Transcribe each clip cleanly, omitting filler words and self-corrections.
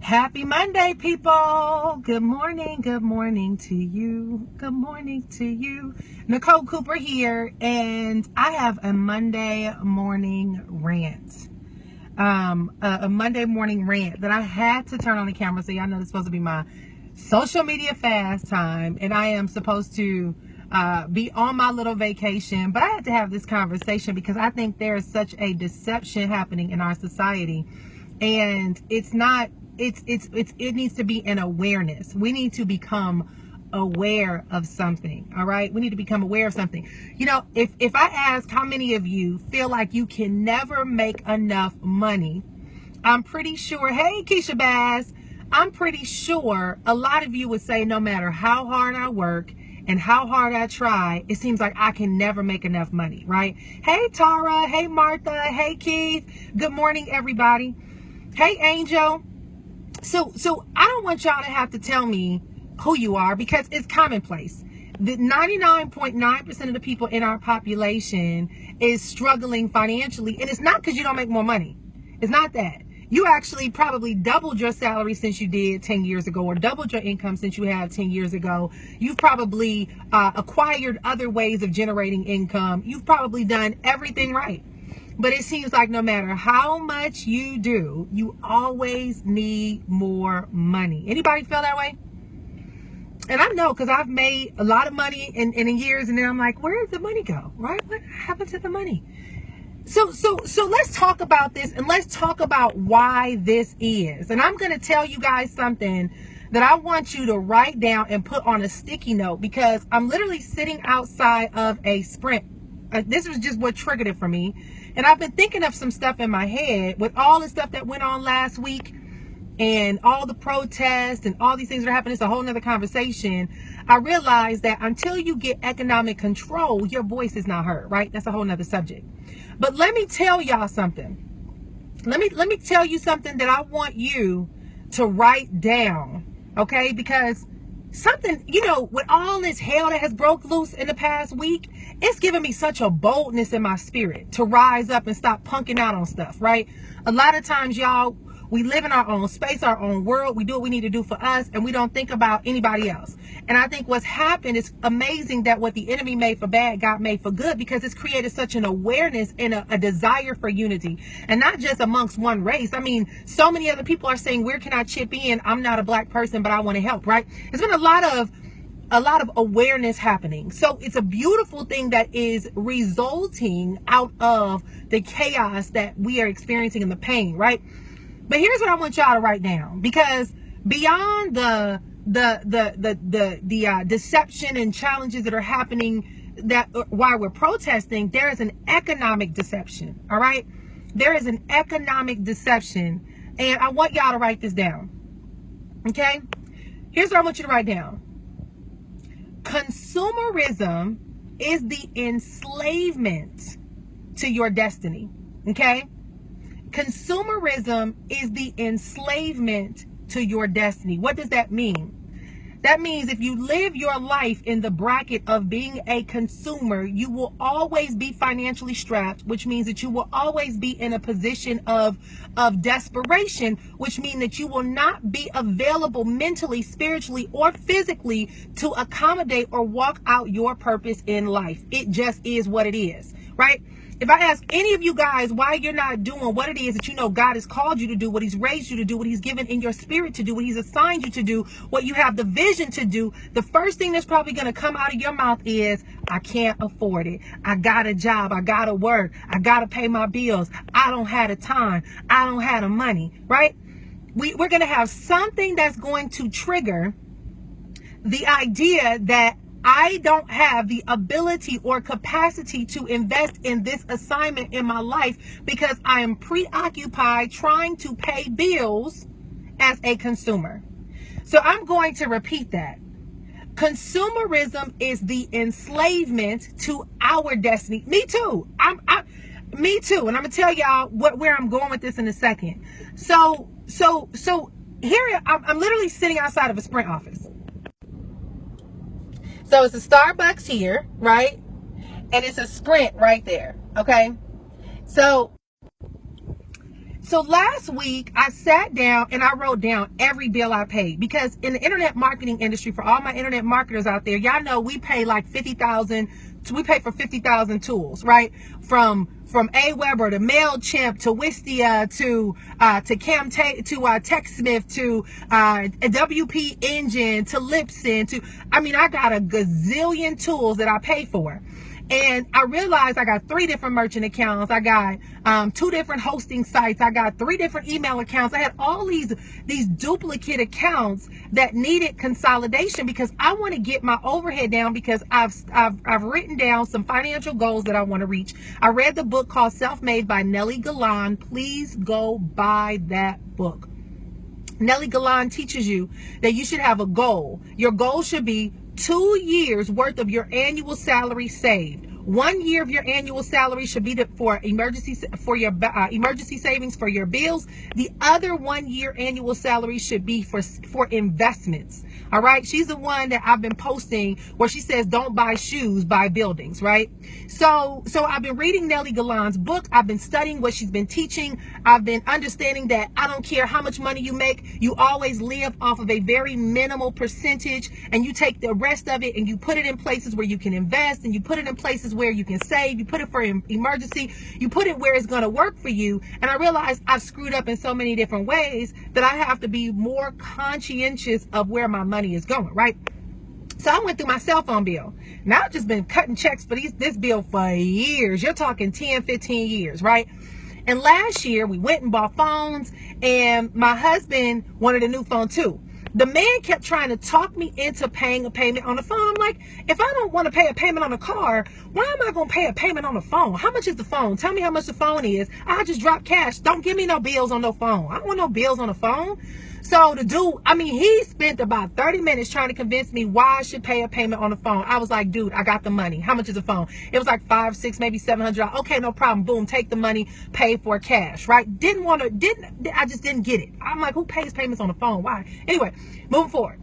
Happy Monday, people. Good morning. Good morning to you. Good morning to you. Nicole Cooper here, and I have a Monday morning rant. A Monday morning rant that I had to turn on the camera. So y'all know this is supposed to be my social media fast time, and I am supposed to be on my little vacation. But I had to have this conversation because I think there is such a deception happening in our society, and it's not. It needs to be an awareness. We need to become aware of something. All right, we need to become aware of something. You know, if I ask how many of you feel like you can never make enough money, I'm pretty sure, hey Keisha Bass, I'm pretty sure a lot of you would say no matter how hard I work and how hard I try, it seems like I can never make enough money, right? Hey Tara, hey Martha, hey Keith, good morning everybody. Hey Angel. So I don't want y'all to have to tell me who you are, because it's commonplace. The 99.9% of the people in our population is struggling financially, and it's not because you don't make more money. It's not that. You actually probably doubled your salary since you did 10 years ago, or doubled your income since you had 10 years ago. You've probably acquired other ways of generating income. You've probably done everything right. But it seems like no matter how much you do, you always need more money. Anybody feel that way? And I know, because I've made a lot of money in years, and then I'm like, where did the money go? Right? What happened to the money? So let's talk about this, and let's talk about why this is. And I'm going to tell you guys something that I want you to write down and put on a sticky note, because I'm literally sitting outside of a Sprint. This was just what triggered it for me. And I've been thinking of some stuff in my head with all the stuff that went on last week and all the protests and all these things that are happening. It's a whole nother conversation. I realized that until you get economic control, your voice is not heard, right? That's a whole nother subject. But let me tell y'all something. Let me tell you something that I want you to write down, okay? Because something, you know, with all this hell that has broke loose in the past week, it's given me such a boldness in my spirit to rise up and stop punking out on stuff, right? A lot of times, y'all, we live in our own space, our own world. We do what we need to do for us, and we don't think about anybody else. And I think what's happened is amazing, that what the enemy made for bad, God made for good, because it's created such an awareness and a desire for unity. And not just amongst one race. I mean, so many other people are saying, where can I chip in? I'm not a black person, but I want to help, right? There's been a lot of awareness happening. So it's a beautiful thing that is resulting out of the chaos that we are experiencing and the pain, right? But here's what I want y'all to write down, because beyond the deception and challenges that are happening, that while we're protesting, there is an economic deception. All right, there is an economic deception, and I want y'all to write this down. Okay, here's what I want you to write down. Consumerism is the enslavement to your destiny. Okay. Consumerism is the enslavement to your destiny. What does that mean? That means if you live your life in the bracket of being a consumer, you will always be financially strapped, which means that you will always be in a position of desperation, which means that you will not be available mentally, spiritually, or physically to accommodate or walk out your purpose in life. It just is what it is, right? If I ask any of you guys why you're not doing what it is that you know God has called you to do, what he's raised you to do, what he's given in your spirit to do, what he's assigned you to do, what you have the vision to do, the first thing that's probably going to come out of your mouth is, I can't afford it. I got a job. I got to work. I got to pay my bills. I don't have the time. I don't have the money, right? We're going to have something that's going to trigger the idea that I don't have the ability or capacity to invest in this assignment in my life because I am preoccupied trying to pay bills as a consumer. So I'm going to repeat that. Consumerism is the enslavement to our destiny. Me too. Me too. And I'm going to tell y'all where I'm going with this in a second. So here I'm literally sitting outside of a Sprint office. So it's a Starbucks here, right? And it's a Sprint right there, okay? So So last week I sat down and I wrote down every bill I paid, because in the internet marketing industry, for all my internet marketers out there, y'all know we pay like 50,000. We pay for 50,000 tools, right? From Aweber to MailChimp to Wistia to TechSmith to WP Engine to Libsyn to, I mean, I got a gazillion tools that I pay for. And I realized I got 3 different merchant accounts. I got 2 different hosting sites. I got 3 different email accounts. I had all these duplicate accounts that needed consolidation, because I want to get my overhead down, because I've written down some financial goals that I want to reach. I read the book called Self-Made by Nellie Galan. Please go buy that book. Nellie Galan teaches you that you should have a goal. Your goal should be 2 years worth of your annual salary saved. 1 year of your annual salary should be for emergency savings for your bills. The other 1 year annual salary should be for investments. All right. She's the one that I've been posting where she says, don't buy shoes, buy buildings. Right. So I've been reading Nellie Galan's book. I've been studying what she's been teaching. I've been understanding that I don't care how much money you make. You always live off of a very minimal percentage, and you take the rest of it and you put it in places where you can invest, and you put it in places where you can save. You put it for emergency. You put it where it's going to work for you. And I realized I've screwed up in so many different ways that I have to be more conscientious of where my money is going, right? So I went through my cell phone bill. Now I've just been cutting checks for this bill for years. You're talking 10, 15 years, right? And last year we went and bought phones, and my husband wanted a new phone too. The man kept trying to talk me into paying a payment on the phone. I'm like, if I don't want to pay a payment on a car, why am I going to pay a payment on the phone? How much is the phone? Tell me how much the phone is. I'll just drop cash. Don't give me no bills on no phone. I don't want no bills on the phone. So the dude, I mean, he spent about 30 minutes trying to convince me why I should pay a payment on the phone. I was like, dude, I got the money. How much is the phone? It was like $500, $600, maybe $700. Okay, no problem. Boom, take the money, pay for cash, right? I just didn't get it. I'm like, who pays payments on the phone? Why? Anyway, moving forward.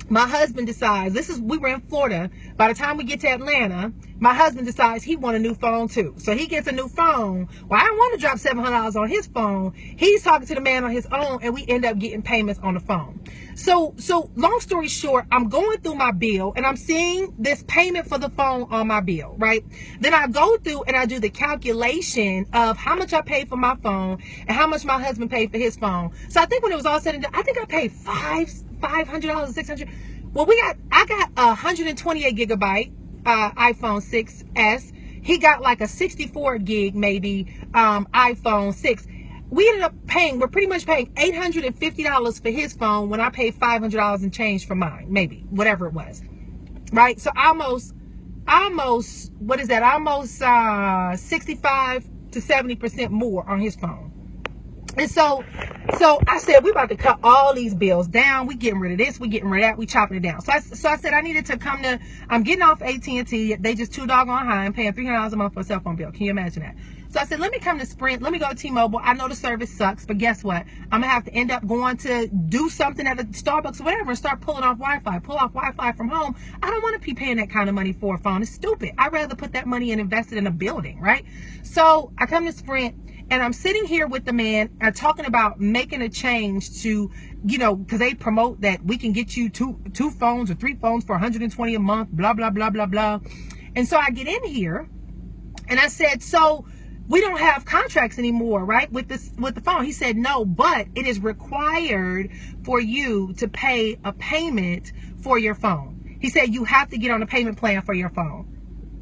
My husband decides, we were in Florida. By the time we get to Atlanta, my husband decides he wants a new phone too. So he gets a new phone. Well, I don't want to drop $700 on his phone. He's talking to the man on his own, and we end up getting payments on the phone. So long story short, I'm going through my bill and I'm seeing this payment for the phone on my bill, right? Then I go through and I do the calculation of how much I paid for my phone and how much my husband paid for his phone. So I think when it was all said and done, I think I paid $500, $600. Well, I got a 128 gigabyte iPhone 6s. He got like a 64 gig maybe iPhone 6. We ended up we're pretty much paying $850 for his phone when I paid $500 and change for mine, maybe, whatever it was, right? So almost, what is that? Almost 65 to 70% more on his phone. And so I said, we about to cut all these bills down. We getting rid of this. We getting rid of that. We chopping it down. So I said, I needed to I'm getting off AT&T. They just too doggone high. I'm paying $300 a month for a cell phone bill. Can you imagine that? So I said, let me come to Sprint. Let me go to T-Mobile. I know the service sucks, but guess what? I'm going to have to end up going to do something at a Starbucks or whatever and start pulling off Wi-Fi from home. I don't want to be paying that kind of money for a phone. It's stupid. I'd rather put that money and invest it in a building, right? So I come to Sprint. And I'm sitting here with the man talking about making a change to, because they promote that we can get you two phones or 3 phones for $120 a month, blah, blah, blah, blah, blah. And so I get in here and I said, so we don't have contracts anymore, right? With the phone. He said, no, but it is required for you to pay a payment for your phone. He said, you have to get on a payment plan for your phone.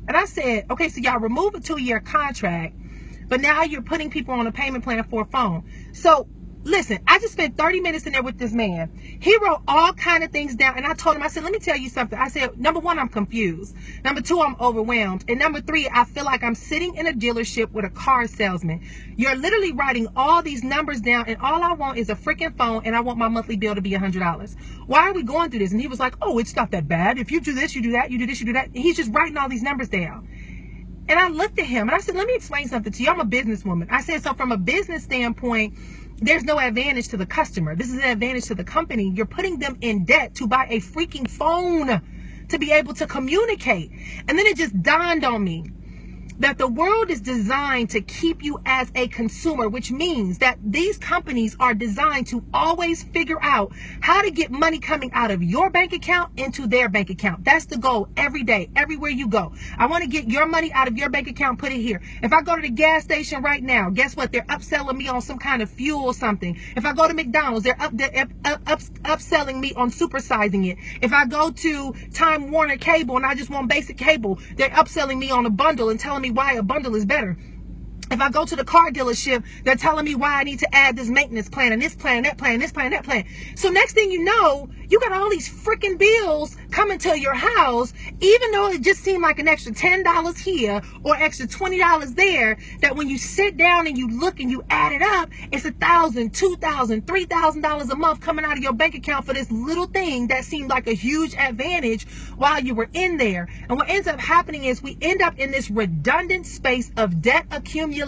And I said, okay, so y'all remove a 2-year contract. But now you're putting people on a payment plan for a phone. So listen, I just spent 30 minutes in there with this man. He wrote all kind of things down. And I told him, I said, let me tell you something. I said, number 1, I'm confused. Number 2, I'm overwhelmed. And number 3, I feel like I'm sitting in a dealership with a car salesman. You're literally writing all these numbers down. And all I want is a freaking phone. And I want my monthly bill to be $100. Why are we going through this? And he was like, oh, it's not that bad. If you do this, you do that. You do this, you do that. And he's just writing all these numbers down. And I looked at him and I said, let me explain something to you. I'm a businesswoman. I said, so from a business standpoint, there's no advantage to the customer. This is an advantage to the company. You're putting them in debt to buy a freaking phone to be able to communicate. And then it just dawned on me. that the world is designed to keep you as a consumer, which means that these companies are designed to always figure out how to get money coming out of your bank account into their bank account. That's the goal every day, everywhere you go. I want to get your money out of your bank account, put it here. If I go to the gas station right now, guess what? They're upselling me on some kind of fuel or something. If I go to McDonald's, they're upselling me on supersizing it. If I go to Time Warner Cable and I just want basic cable, they're upselling me on a bundle and telling me why a bundle is better. If I go to the car dealership, they're telling me why I need to add this maintenance plan and this plan, that plan, this plan, that plan. So next thing you know, you got all these freaking bills coming to your house, even though it just seemed like an extra $10 here or extra $20 there, that when you sit down and you look and you add it up, it's $1,000, $2,000, $3,000 a month coming out of your bank account for this little thing that seemed like a huge advantage while you were in there. And what ends up happening is we end up in this redundant space of debt accumulation,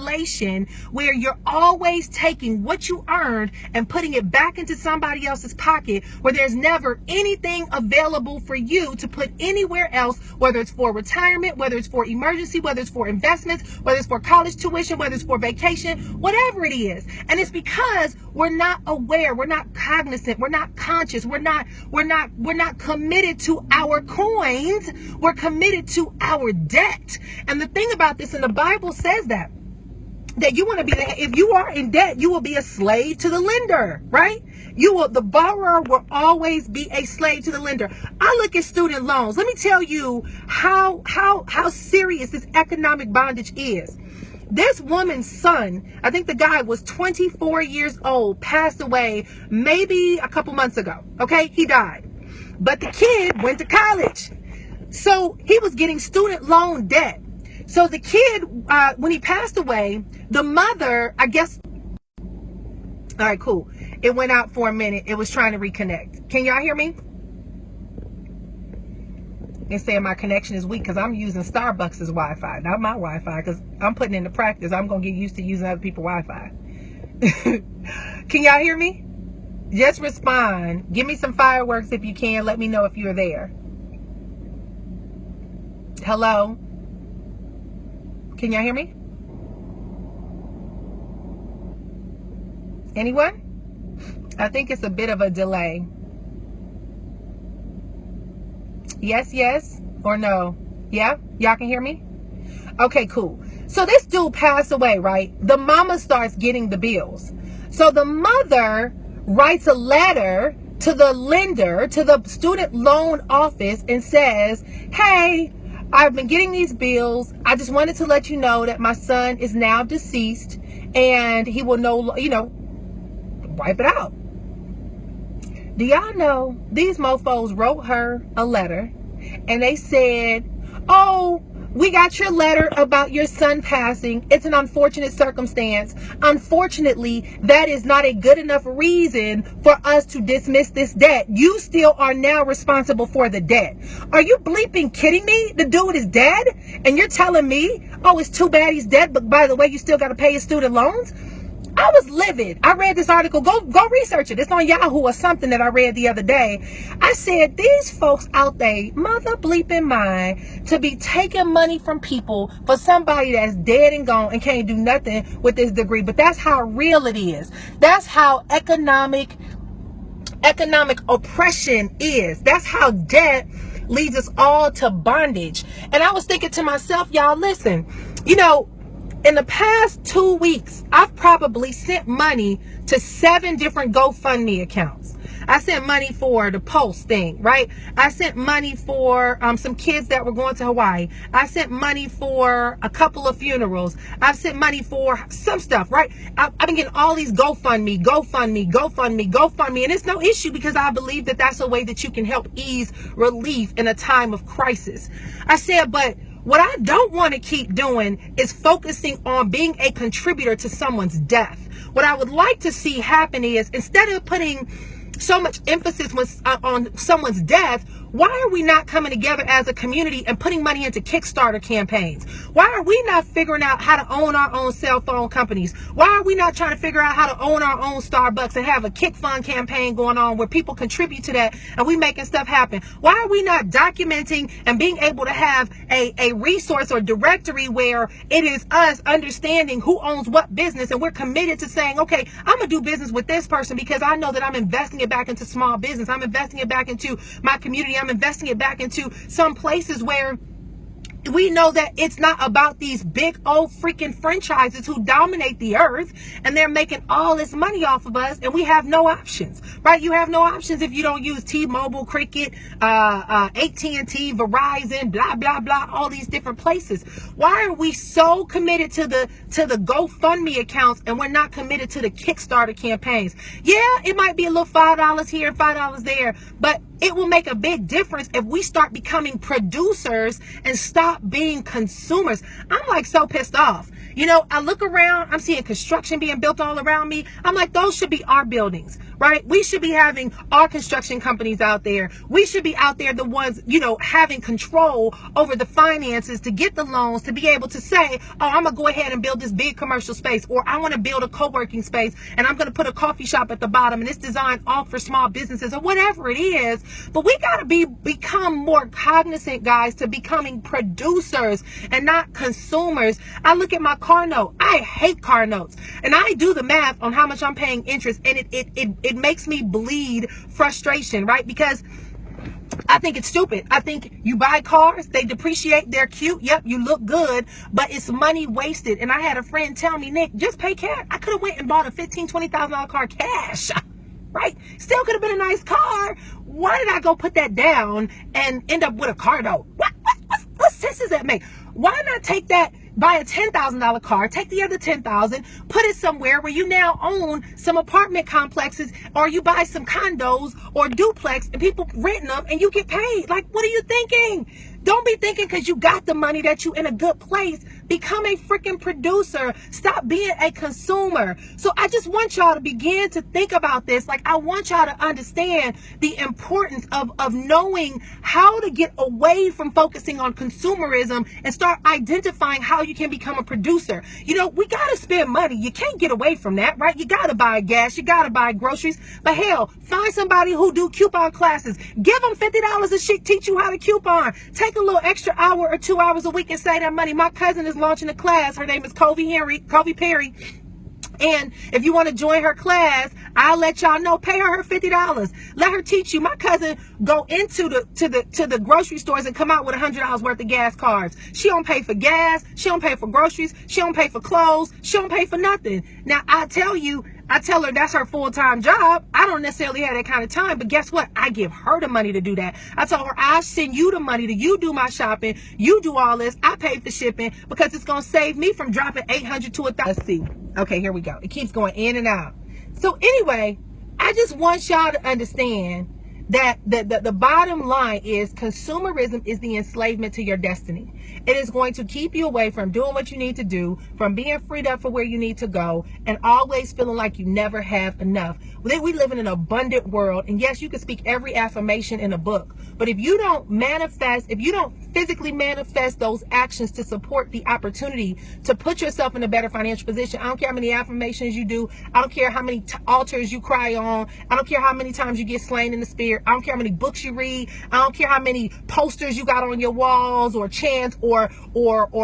where you're always taking what you earned and putting it back into somebody else's pocket, where there's never anything available for you to put anywhere else, whether it's for retirement, whether it's for emergency, whether it's for investments, whether it's for college tuition, whether it's for vacation, whatever it is. And it's because we're not aware, we're not cognizant, we're not conscious, we're not committed to our coins, we're committed to our debt. And the thing about this, and the Bible says that you want to be, if you are in debt, you will be a slave to the lender, right? The borrower will always be a slave to the lender. I look at student loans. Let me tell you how serious this economic bondage is. This woman's son, I think the guy was 24 years old, passed away maybe a couple months ago. Okay, he died. But the kid went to college. So he was getting student loan debt. So the kid, when he passed away, the mother, I guess, all right, cool. It went out for a minute. It was trying to reconnect. Can y'all hear me? It's saying my connection is weak because I'm using Starbucks' Wi-Fi, not my Wi-Fi, because I'm putting into practice. I'm going to get used to using other people's Wi-Fi. Can y'all hear me? Just respond. Give me some fireworks if you can. Let me know if you're there. Hello? Can y'all hear me? Anyone? I think it's a bit of a delay. Yes, or no? Yeah? Y'all can hear me? Okay, cool. So this dude passed away, right? The mama starts getting the bills. So the mother writes a letter to the lender, to the student loan office, and says, hey, I've been getting these bills. I just wanted to let you know that my son is now deceased and he will wipe it out. Do y'all know these mofos wrote her a letter and they said, oh, we got your letter about your son passing. It's an unfortunate circumstance. Unfortunately, that is not a good enough reason for us to dismiss this debt. You still are now responsible for the debt. Are you bleeping kidding me? The dude is dead and you're telling me, oh, it's too bad he's dead, but by the way, you still got to pay his student loans? I was livid. I read this article. Go research it. It's on Yahoo or something that I read the other day. I said, these folks out there, mother bleeping mind, to be taking money from people for somebody that's dead and gone and can't do nothing with this degree. But that's how real it is. That's how economic oppression is. That's how debt leads us all to bondage. And I was thinking to myself, y'all, listen, in the past 2 weeks, I've probably sent money to 7 different GoFundMe accounts. I sent money for the Pulse thing, right? I sent money for some kids that were going to Hawaii. I sent money for a couple of funerals. I've sent money for some stuff, right? I've been getting all these GoFundMe. And it's no issue because I believe that that's a way that you can help ease relief in a time of crisis. I said, but what I don't want to keep doing is focusing on being a contributor to someone's death. What I would like to see happen is, instead of putting so much emphasis on someone's death, Why are we not coming together as a community and putting money into Kickstarter campaigns? Why are we not figuring out how to own our own cell phone companies? Why are we not trying to figure out how to own our own Starbucks and have a Kick Fund campaign going on where people contribute to that and we making stuff happen? Why are we not documenting and being able to have a resource or directory where it is us understanding who owns what business, and we're committed to saying, okay, I'm going to do business with this person because I know that I'm investing it back into small business. I'm investing it back into my community. I'm investing it back into some places where we know that it's not about these big old freaking franchises who dominate the earth and they're making all this money off of us, and we have no options, right? You have no options if you don't use T-Mobile, Cricket, AT&T, Verizon, blah, blah, blah, all these different places. Why are we so committed to the GoFundMe accounts and we're not committed to the Kickstarter campaigns? Yeah, it might be a little $5 here and $5 there, but it will make a big difference if we start becoming producers and stop being consumers. I'm like so pissed off. You know, I look around, I'm seeing construction being built all around me. I'm like, those should be our buildings, right? We should be having our construction companies out there. We should be out there, the ones, you know, having control over the finances to get the loans, to be able to say, oh, I'm going to go ahead and build this big commercial space, or I want to build a co-working space and I'm going to put a coffee shop at the bottom and it's designed all for small businesses or whatever it is. But we got to become more cognizant, guys, to becoming producers and not consumers. I look at my car note. I hate car notes. And I do the math on how much I'm paying interest, and it makes me bleed frustration, right? Because I think it's stupid. I think you buy cars, they depreciate, they're cute, yep, you look good, but it's money wasted. And I had a friend tell me, Nick, just pay cash. I could have went and bought a $15,000, $20,000 car cash, right? Still could have been a nice car. Why did I go put that down and end up with a car note? What sense does that make? Why not take that, buy a $10,000 car, take the other $10,000, put it somewhere where you now own some apartment complexes, or you buy some condos or duplex and people renting them and you get paid. Like, what are you thinking? Don't be thinking because you got the money that you in a good place. Become a freaking producer. Stop being a consumer. So I just want y'all to begin to think about this. Like, I want y'all to understand the importance of knowing how to get away from focusing on consumerism and start identifying how you can become a producer. You know, we got to spend money. You can't get away from that, right? You got to buy gas. You got to buy groceries. But hell, find somebody who do coupon classes. Give them $50 a sheet, teach you how to coupon. Take a little extra hour or 2 hours a week and save that money. My cousin is launching a class. Her name is Covey Perry. And if you want to join her class, I'll let y'all know. Pay her $50. Let her teach you. My cousin go into the grocery stores and come out with $100 worth of gas cards. She don't pay for gas. She don't pay for groceries. She don't pay for clothes. She don't pay for nothing. Now, I tell her that's her full-time job. I don't necessarily have that kind of time, but guess what? I give her the money to do that. I told her, I send you the money to you do my shopping. You do all this. I pay for shipping because it's going to save me from dropping $800 to $1,000. Let's see. Okay, here we go. It keeps going in and out. So anyway, I just want y'all to understand that the bottom line is consumerism is the enslavement to your destiny. It is going to keep you away from doing what you need to do, from being freed up for where you need to go, and always feeling like you never have enough. We live in an abundant world, and yes, you can speak every affirmation in a book, but if you don't manifest, if you don't physically manifest those actions to support the opportunity to put yourself in a better financial position, I don't care how many affirmations you do, I don't care how many altars you cry on, I don't care how many times you get slain in the spirit, I don't care how many books you read, I don't care how many posters you got on your walls or chants or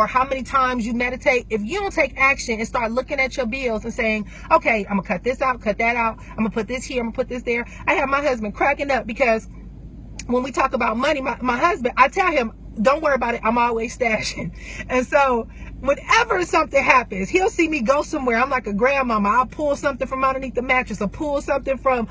how many times you meditate. If you don't take action and start looking at your bills and saying, okay, I'm gonna cut this out, cut that out, I'm gonna put this here, I'm gonna put this there. I have my husband cracking up because when we talk about money, my husband, I tell him, don't worry about it, I'm always stashing. And so whenever something happens, he'll see me go somewhere. I'm like a grandmama. I'll pull something from underneath the mattress or pull something from,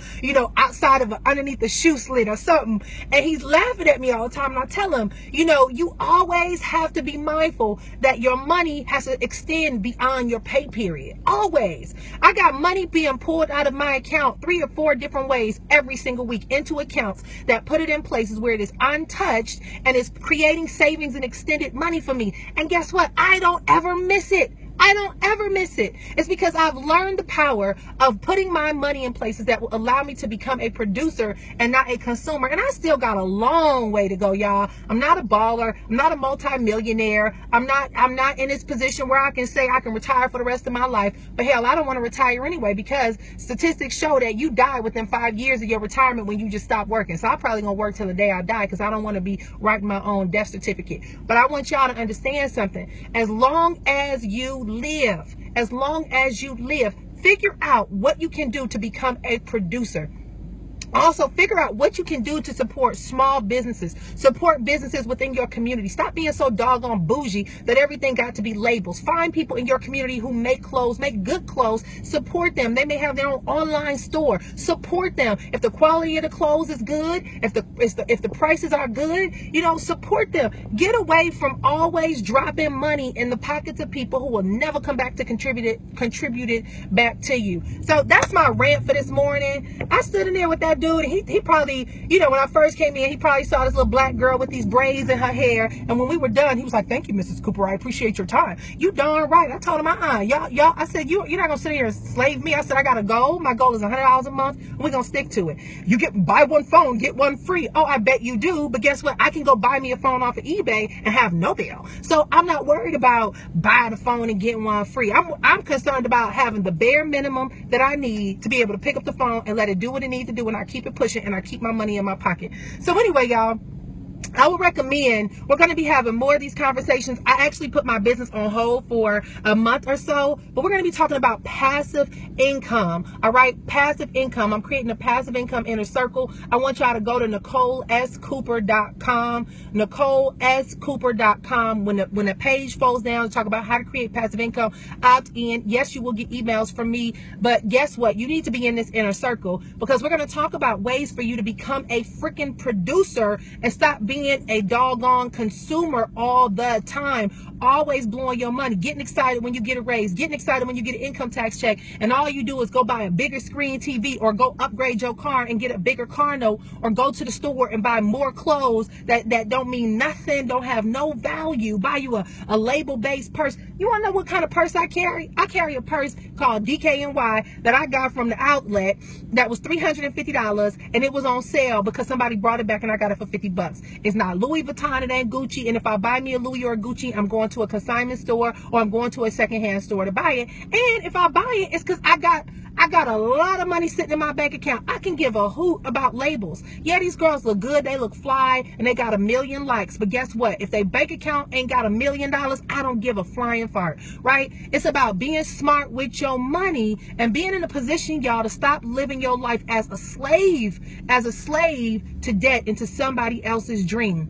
outside of underneath the shoe slit or something. And he's laughing at me all the time. And I tell him, you always have to be mindful that your money has to extend beyond your pay period. Always. I got money being pulled out of my account 3 or 4 different ways every single week into accounts that put it in places where it is untouched and is creating savings and extended money for me. And guess what? I don't ever miss it. I don't ever miss it. It's because I've learned the power of putting my money in places that will allow me to become a producer and not a consumer. And I still got a long way to go, y'all. I'm not a baller. I'm not a multi-millionaire. I'm not in this position where I can say I can retire for the rest of my life. But hell, I don't want to retire anyway, because statistics show that you die within 5 years of your retirement when you just stop working. So I'm probably going to work till the day I die, because I don't want to be writing my own death certificate. But I want y'all to understand something. As long as you live, figure out what you can do to become a producer. Also, figure out what you can do to support small businesses, support businesses within your community. Stop being so doggone bougie that everything got to be labels. Find people in your community who make clothes, make good clothes, support them. They may have their own online store. Support them. If the quality of the clothes is good, if the prices are good, you know, support them. Get away from always dropping money in the pockets of people who will never come back to contribute it back to you. So that's my rant for this morning. I stood in there with that dude, and he probably, you know, when I first came in, he probably saw this little black girl with these braids in her hair, and when we were done, he was like, "Thank you, Mrs. Cooper, I appreciate your time." You darn right. I told him, y'all, I said, you're not gonna sit here and slave me. I said, I got a goal. My goal is $100 a month, and we're gonna stick to it. You buy one phone, get one free. Oh, I bet you do. But guess what? I can go buy me a phone off of eBay and have no bill. So I'm not worried about buying a phone and getting one free. I'm concerned about having the bare minimum that I need to be able to pick up the phone and let it do what it needs to do, and I keep it pushing, and I keep my money in my pocket. So anyway, y'all, I would recommend, we're going to be having more of these conversations. I actually put my business on hold for a month or so, but we're going to be talking about passive income. All right, passive income. I'm creating a passive income inner circle. I want y'all to go to NicoleSCooper.com, NicoleSCooper.com. When the page folds down to talk about how to create passive income, opt in. Yes, you will get emails from me, but guess what? You need to be in this inner circle, because we're going to talk about ways for you to become a freaking producer and stop being a doggone consumer all the time, always blowing your money, getting excited when you get a raise, getting excited when you get an income tax check, and all you do is go buy a bigger screen TV, or go upgrade your car and get a bigger car note, or go to the store and buy more clothes that don't mean nothing, don't have no value, buy you a label-based purse. You want to know what kind of purse I carry? I carry a purse called DKNY that I got from the outlet that was $350, and it was on sale because somebody brought it back and I got it for $50. It's not Louis Vuitton, it ain't Gucci, and if I buy me a Louis or a Gucci, I'm going to a consignment store, or I'm going to a secondhand store to buy it. And if I buy it, it's because I got a lot of money sitting in my bank account. I can give a hoot about labels. Yeah, these girls look good, they look fly, and they got 1 million likes. But guess what? If their bank account ain't got $1 million, I don't give a flying fart, right? It's about being smart with your money and being in a position, y'all, to stop living your life as a slave to debt and to somebody else's dream.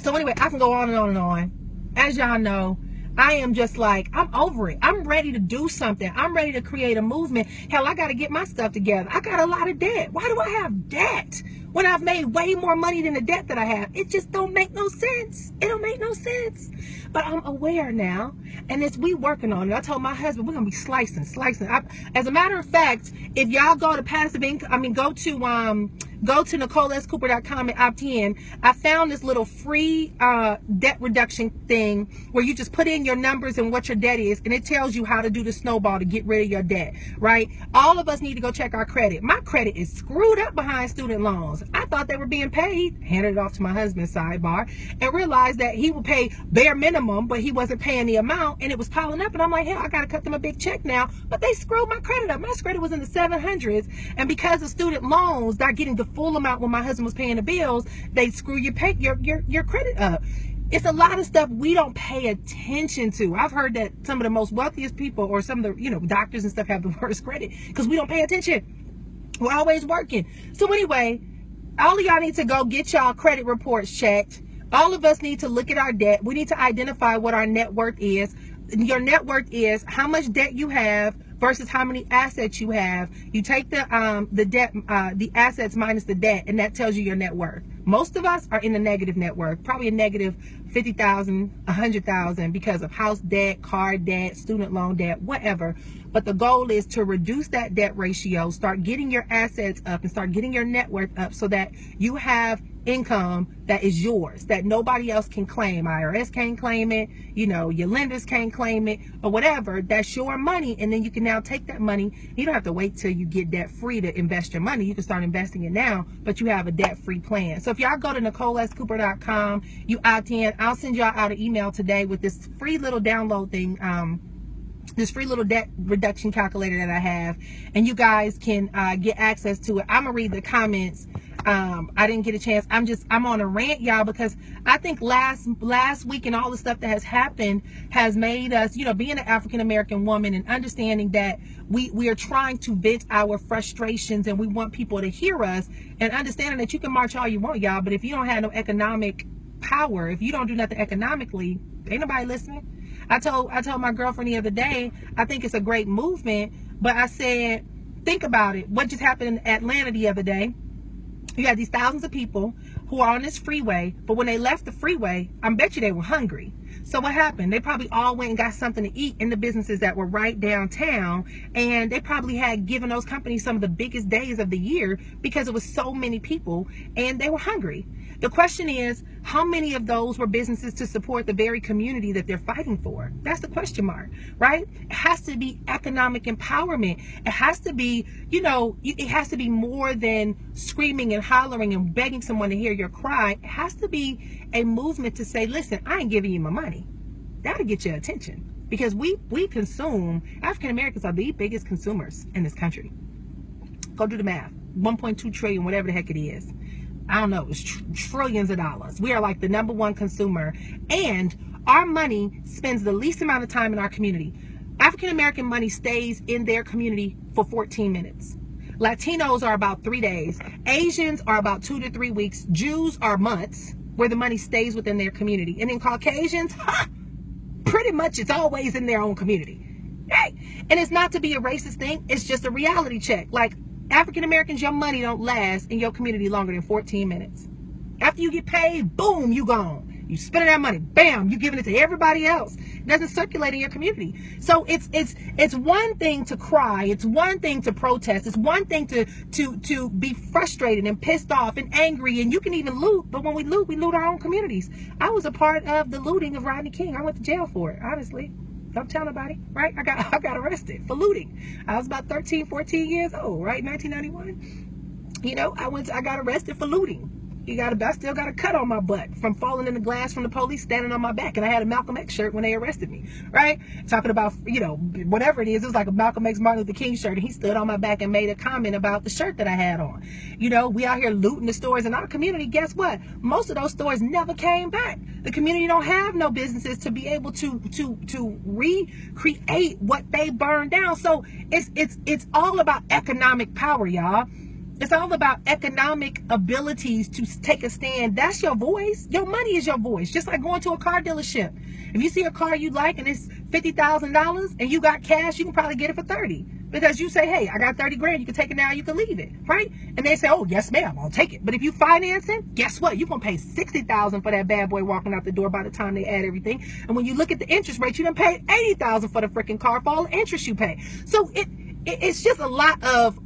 So anyway, I can go on and on and on. As y'all know, I am just like, I'm over it. I'm ready to do something. I'm ready to create a movement. Hell, I got to get my stuff together. I got a lot of debt. Why do I have debt when I've made way more money than the debt that I have? It just don't make no sense. It don't make no sense. But I'm aware now, and it's we working on it. I told my husband we're gonna be slicing. As a matter of fact, if y'all go to passive income, go to NicoleSCooper.com and opt in. I found this little free debt reduction thing where you just put in your numbers and what your debt is, and it tells you how to do the snowball to get rid of your debt, right? All of us need to go check our credit. My credit is screwed up behind student loans. I thought they were being paid, handed it off to my husband's sidebar, and realized that he would pay bare minimum, but he wasn't paying the amount, and it was piling up, and I'm like, hell, I gotta cut them a big check now. But they screwed my credit up. My credit was in the 700s, and because of student loans not getting the full amount when my husband was paying the bills, they screw your credit up. It's a lot of stuff we don't pay attention to. I've heard that some of the most wealthiest people, or some of the doctors and stuff, have the worst credit because we don't pay attention. We're always working. So anyway, all of y'all need to go get y'all credit reports checked. All of us need to look at our debt. We need to identify what our net worth is. Your net worth is how much debt you have versus how many assets you have. You take the debt, the assets minus the debt, and that tells you your net worth. Most of us are in the negative net worth, probably a negative 50,000, 100,000 because of house debt, car debt, student loan debt, whatever. But the goal is to reduce that debt ratio, start getting your assets up and start getting your net worth up so that you have income that is yours, that nobody else can claim. IRS can't claim it, your lenders can't claim it, or whatever. That's your money, and then you can now take that money. You don't have to wait till you get debt free to invest your money. You can start investing it now, but you have a debt free plan. So if y'all go to NicoleSCooper.com, you opt in. I'll send y'all out an email today with this free little download thing, this free little debt reduction calculator that I have, and you guys can get access to it. I'm gonna read the comments. I didn't get a chance. I'm on a rant, y'all, because I think last week and all the stuff that has happened has made us, being an African American woman and understanding that we are trying to vent our frustrations, and we want people to hear us, and understanding that you can march all you want, y'all, but if you don't have no economic power, if you don't do nothing economically, ain't nobody listening. I told my girlfriend the other day, I think it's a great movement, but I said, think about it. What just happened in Atlanta the other day? You had these thousands of people who are on this freeway, but when they left the freeway, I bet you they were hungry. So what happened? They probably all went and got something to eat in the businesses that were right downtown, and they probably had given those companies some of the biggest days of the year because it was so many people and they were hungry. The question is, how many of those were businesses to support the very community that they're fighting for? That's the question mark, right? It has to be economic empowerment. It has to be, it has to be more than screaming and hollering and begging someone to hear your cry. It has to be a movement to say, listen, I ain't giving you my money. That'll get your attention, because we consume, African Americans are the biggest consumers in this country. Go do the math. 1.2 trillion, whatever the heck it is. I don't know, it's trillions of dollars. We are like the number one consumer, and our money spends the least amount of time in our community. African American money stays in their community for 14 minutes. Latinos are about 3 days. Asians are about 2 to 3 weeks. Jews are months where the money stays within their community. And then Caucasians, pretty much it's always in their own community. Right? And it's not to be a racist thing. It's just a reality check. Like, African Americans, your money don't last in your community longer than 14 minutes. After you get paid, boom, you gone. You spending that money, bam, you giving it to everybody else. It doesn't circulate in your community. So it's one thing to cry, it's one thing to protest, it's one thing to be frustrated and pissed off and angry, and you can even loot. But when we loot our own communities. I was a part of the looting of Rodney King. I went to jail for it, honestly. Don't tell nobody, right? I got arrested for looting. I was about 13, 14 years old, right? 1991. I got arrested for looting. I still got a cut on my butt from falling in the glass from the police standing on my back. And I had a Malcolm X shirt when they arrested me, right? Talking about, whatever it is. It was like a Malcolm X Martin Luther King shirt. And he stood on my back and made a comment about the shirt that I had on. We out here looting the stores in our community. Guess what? Most of those stores never came back. The community don't have no businesses to be able to recreate what they burned down. So it's all about economic power, y'all. It's all about economic abilities to take a stand. That's your voice. Your money is your voice. Just like going to a car dealership. If you see a car you like and it's $50,000 and you got cash, you can probably get it for 30. Because you say, hey, I got 30 grand. You can take it now. You can leave it, right? And they say, oh, yes, ma'am, I'll take it. But if you finance it, guess what? You're going to pay $60,000 for that bad boy walking out the door by the time they add everything. And when you look at the interest rate, you done paid $80,000 for the freaking car for all the interest you pay. So it's just a lot of,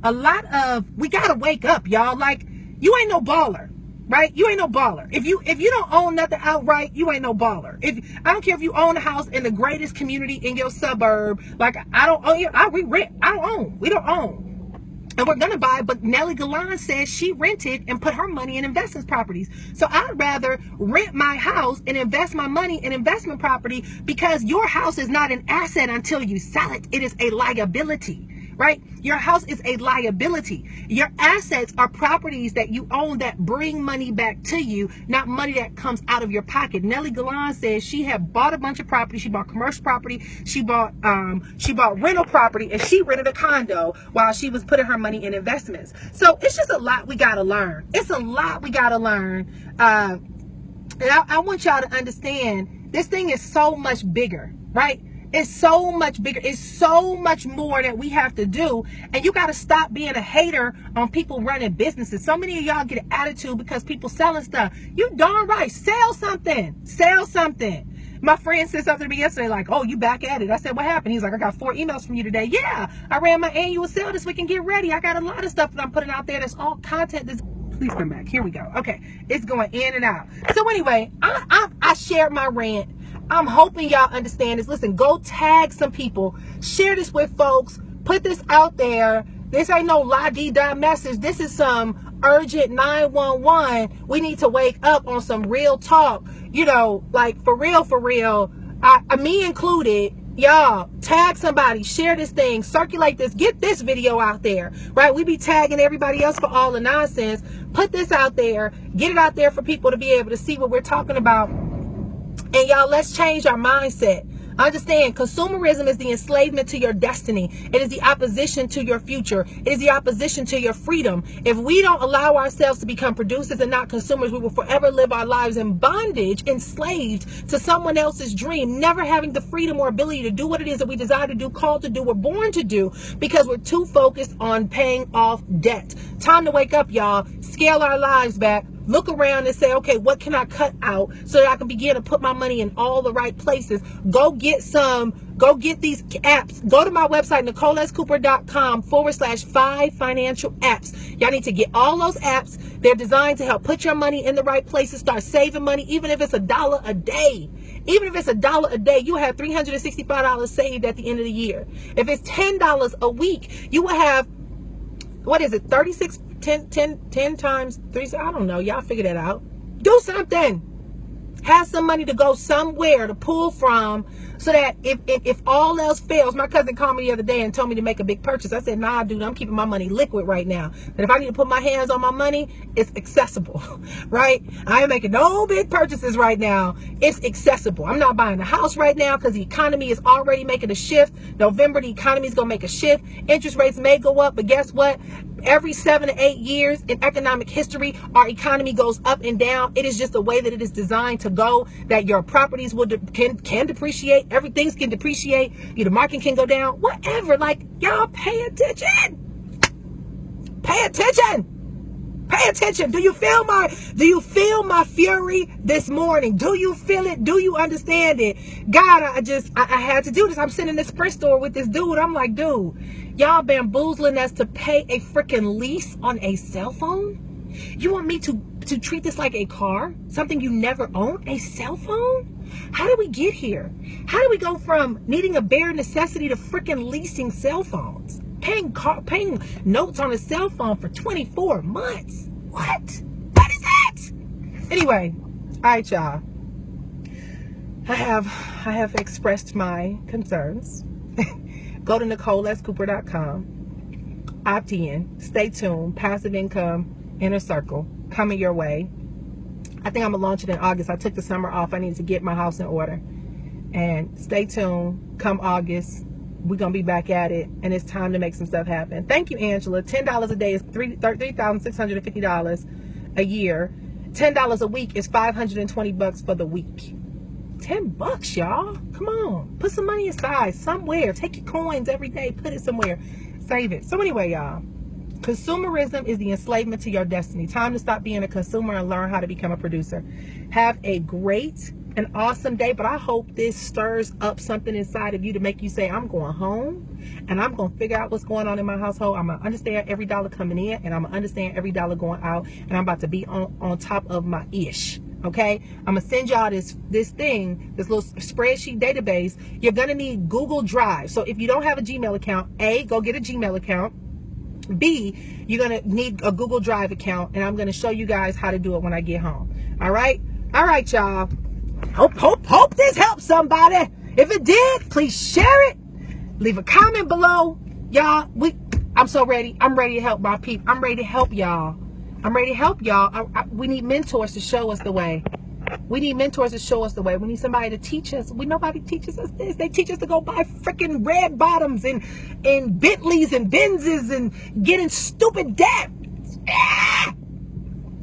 we got to wake up, y'all. Like, you ain't no baller, right? You ain't no baller. If you don't own nothing outright, you ain't no baller. I don't care if you own a house in the greatest community in your suburb. Like, I don't own, we rent. I don't own. We don't own. And we're going to buy, but Nelly Galan says she rented and put her money in investment properties. So I'd rather rent my house and invest my money in investment property, because your house is not an asset until you sell it. It is a liability. Right? Your house is a liability. Your assets are properties that you own that bring money back to you, not money that comes out of your pocket. Nelly Galan says she had bought a bunch of property. She bought commercial property. She bought rental property, and she rented a condo while she was putting her money in investments. So it's just a lot we got to learn. It's a lot we got to learn. And I want y'all to understand, this thing is so much bigger, right? It's so much bigger. It's so much more that we have to do. And you got to stop being a hater on people running businesses. So many of y'all get an attitude because people selling stuff. You darn right. Sell something. Sell something. My friend said something to me yesterday like, oh, you back at it. I said, what happened? He's like, I got 4 emails from you today. Yeah, I ran my annual sale this week and get ready. I got a lot of stuff that I'm putting out there. That's all content that's... Please come back. Here we go. Okay, it's going in and out. So anyway, I shared my rant. I'm hoping y'all understand this. Listen, go tag some people. Share this with folks. Put this out there. This ain't no la-di-da message. This is some urgent 911. We need to wake up on some real talk. You know, like for real. Me included. Y'all, tag somebody, share this thing, circulate this, get this video out there, right? We be tagging everybody else for all the nonsense. Put this out there, get it out there for people to be able to see what we're talking about. And y'all, let's change our mindset. Understand, consumerism is the enslavement to your destiny. It is the opposition to your future. It is the opposition to your freedom. If we don't allow ourselves to become producers and not consumers, we will forever live our lives in bondage, enslaved to someone else's dream, never having the freedom or ability to do what it is that we desire to do, called to do, we're born to do, because we're too focused on paying off debt. Time to wake up, y'all. Scale our lives back. Look around and say, okay, what can I cut out so that I can begin to put my money in all the right places? Go get these apps. Go to my website, NicoleSCooper.com/5 financial apps. Y'all need to get all those apps. They're designed to help put your money in the right places, start saving money, even if it's $1 a day. Even if it's $1 a day, you have $365 saved at the end of the year. If it's $10 a week, you will have, what is it, 10 times 3, I don't know. Y'all figure that out. Do something. Have some money to go somewhere to pull from, so that if all else fails, my cousin called me the other day and told me to make a big purchase. I said, nah, dude, I'm keeping my money liquid right now. And if I need to put my hands on my money, it's accessible, right? I ain't making no big purchases right now. It's accessible. I'm not buying a house right now because the economy is already making a shift. November, the economy is going to make a shift. Interest rates may go up, but guess what? Every 7 to 8 years in economic history, our economy goes up and down. It is just the way that it is designed to go, that your properties can depreciate. Everything can depreciate. The market can go down. Whatever. Like, y'all pay attention. Pay attention. Pay attention. Do you feel my fury this morning? Do you feel it? Do you understand it? God, I had to do this. I'm sitting in the Sprint store with this dude. I'm like, dude, y'all bamboozling us to pay a freaking lease on a cell phone? You want me to treat this like a car? Something you never owned? A cell phone? How did we get here? How do we go from needing a bare necessity to freaking leasing cell phones? Paying notes on a cell phone for 24 months. What is that? Anyway, all right, y'all. I have expressed my concerns. Go to NicoleSCooper.com. Opt in. Stay tuned. Passive income, inner circle, coming your way. I think I'm gonna launch it in August. I took the summer off. I need to get my house in order. And stay tuned. Come August, we're going to be back at it, and it's time to make some stuff happen. Thank you, Angela. $10 a day is $3,650 a year. $10 a week is $520 for the week. $10, y'all. Come on. Put some money aside somewhere. Take your coins every day. Put it somewhere. Save it. So anyway, y'all, consumerism is the enslavement to your destiny. Time to stop being a consumer and learn how to become a producer. Have a great an awesome day, but I hope this stirs up something inside of you to make you say, I'm going home and I'm going to figure out what's going on in my household. I'm going to understand every dollar coming in, and I'm going to understand every dollar going out, and I'm about to be on top of my ish. Okay, I'm gonna send y'all this thing, this little spreadsheet database. You're gonna need Google Drive. So if you don't have a Gmail account, A, go get a Gmail account. B, you're gonna need a Google Drive account, and I'm gonna show you guys how to do it when I get home. All right, y'all. Hope this helps somebody. If it did, please share it. Leave a comment below, y'all. I'm so ready. I'm ready to help my people. I'm ready to help y'all. We need mentors to show us the way. We need somebody to teach us. Nobody teaches us this. They teach us to go buy freaking red bottoms and Bentleys and Benzes and get in stupid debt.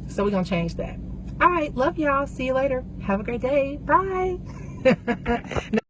So we're going to change that. All right. Love y'all. See you later. Have a great day. Bye.